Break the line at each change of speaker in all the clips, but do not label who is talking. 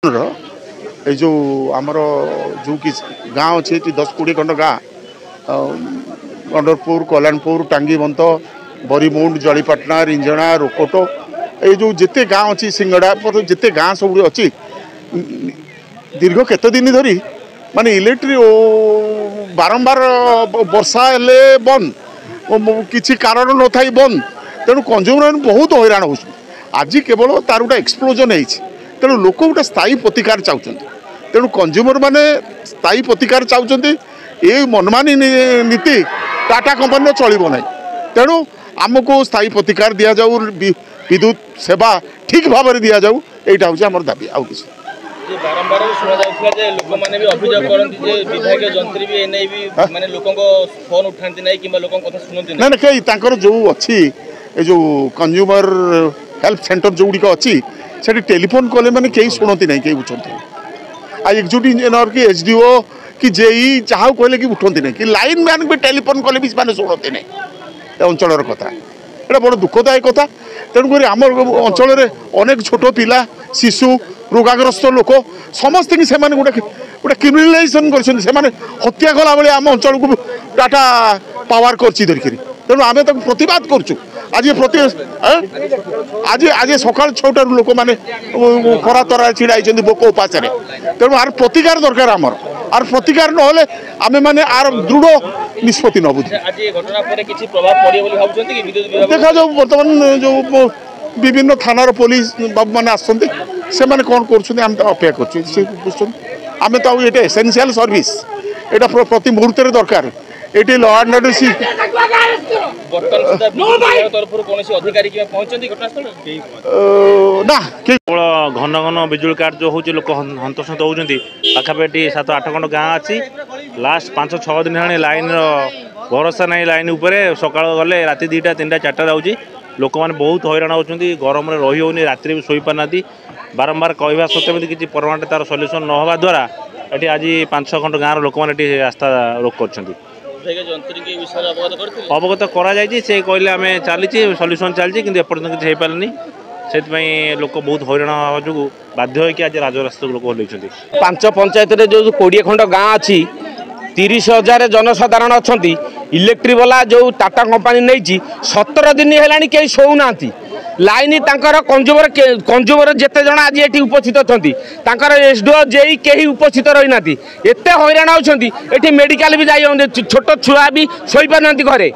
ये जो आमर जो कि गाँव अच्छे 10-20 खंड गाँ अंडरपुर कल्याणपुर टांगीबंत बरीमुंड जलीपाटना रिंझणा रोकोटो ये जो जिते गाँ अच्छी सिंगड़ा जिते गाँ सब अच्छी दीर्घ केते दिन धरी माने इलेक्ट्री बारंबार वर्षा हेले बंद किसी कारण न था बंद तेणु कंज्यूमर बहुत हैरान हो आज केवल तार गोटे एक्सप्लोजन हो तेणु लोक गोटे स्थायी प्रतिकार चाहते तेणु कंज्यूमर माने स्थायी प्रतिकार चाहते ये मनमानी नीति टाटा कंपनी चलो ना तेणु आमको स्थायी प्रतिकार दि जाऊ विद्युत सेवा ठीक भाव में दि जाऊ यहाँ हूँ आम दाबी आउ कि
बारंबार शुणा जाउथला लोक माने भी अभियोग करंती जे विधायक जंत्री भी एनै भी माने लोकन को फोन उठांती नै किबा लोकन कथा सुनंती नै
ना कई तांकर जो अछि ए जो कंज्यूमर हेल्प सेंटर जो गुडी अछि सेठी टेलीफोन कले माने केही सुनंती नै केही उठंती आ एग्जीक्यूटिव इंजीनियर की एसडीओ कि जेई चाहू कहले कि उठंती नै कि लाइन मैन भी टेलीफोन कले भी माने सुनंती नै ए अंचलर कथा एटा बड़ दुखदायक कथा तेणुक आम अंचल अनेक छोट पिला शिशु रोगाग्रस्त लोक समस्त की गोटे गोटे क्रिमिनालाइजेशन कर हत्या कला बेले आम अंचल को टाटा पावर कर तेणु आम प्रतिवाद करुँ आज प्रति आज आज सका 6टार लोक मैंने खरा तरा छिड़ा भोक उपास तेणु आर प्रतिकार दरकार आमर आर प्रतिकार ना आम मैंने आर दृढ़ निष्पत्ति नबू देखा जाऊ बर्तमान जो विभिन्न थानार पुलिस बाबू मैंने आसते से मैंने कौन कर अपेक्षा करें तो ये एसेंशियल सर्विस यहाँ प्रति मुहूर्त दरकार ये लॉ एंड ऑर्डर ना
घन घन बिजुली काट जो हूँ लोक हंतसंत होती पाखापाखि 7-8 खंड गाँ अच्छी लास्ट 5-6 दिन है लाइन भरोसा नहीं लाइन उपरे सका गले राति 2टा 3टा 4टा जाऊँगी लोक मैंने बहुत हैरान होती गरम रही होनी राति भी शोपार बारंबार कहवा सत्वे किसी परमानेंट तार सल्यूशन न होगा द्वारा ये आज 5-6 खंड गाँव लोक मैंने आस्था रोक कर अवगत से कहले आम चली सल्यूशन चलती कि एपर्तन किसी हो पारे से लोक बहुत हैरान हवा जो बाध्य आज राजरास्ता लोक ओल्लैंट
5 पंचायत जो 20 खंड गाँ अच्छी 30,000 जनसाधारण अच्छा इलेक्ट्रिक वाला जो टाटा कंपनी नहीं 17 दिन है कहीं शोना लाइन कंज्यूमर जिते जन आज ये उपस्थित अच्छा एसडीओ जेई कहीं उपस्थित रही ना एत हैरान होती मेडिकल भी जाए छोट छुआ भी शोई पार ना घरे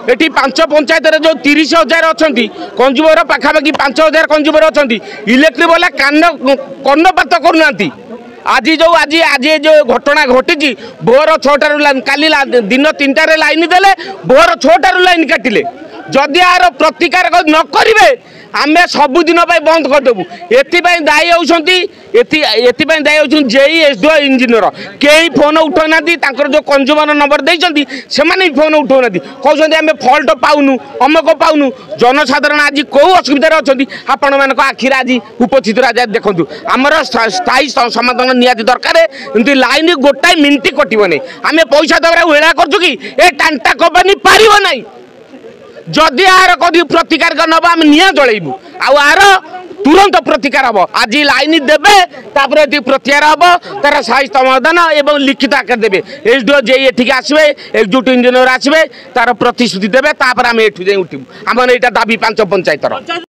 ये 5 पंचायत जो 30,000 अच्छा कंज्यूमर पाखापाखि 5,000 कंज्यूमर अच्छा इलेक्ट्रिक वाला कर्णपात करना आज जो घटना घटी भोर 6टार काली दिन 3टार लाइन देले भोर 6टार लाइन काटिले जदि यार प्रतिकार न करेंगे आम सबुदिन बंद करदेबू एपाई दायी होती दायी हो जेई एसडीओ इंजीनियर कई फोन उठाऊना जो कंज्यूमर नंबर देते भी फोन उठाऊना कहते आम फल्ट पाऊनु अमक पाऊनु जनसाधारण आज कौ असुविधा अच्छा आपण मान आखिर आज उपस्थित आज देखूँ आमर स्थायी समाधान निहाती दरकार लाइन गोटाए मिनिट कटोनी आम पैसा दबा हेला करूँ कि ए टाटा कंपनी पार ना जदि यार कभी प्रतिकार नब आम निआ जलैबू आर तुरंत प्रतिकार हम आज लाइन देवे प्रत्याहार हम तार स्थायी समाधान और लिखित आकार देवे एसडीओ जे ये आसवे एक्जिक्यूटिव इंजीनियर आसवे तार प्रतिश्रुति देवे आम एठू जाए उठू आम यहाँ दाबी 5 पंचायतर।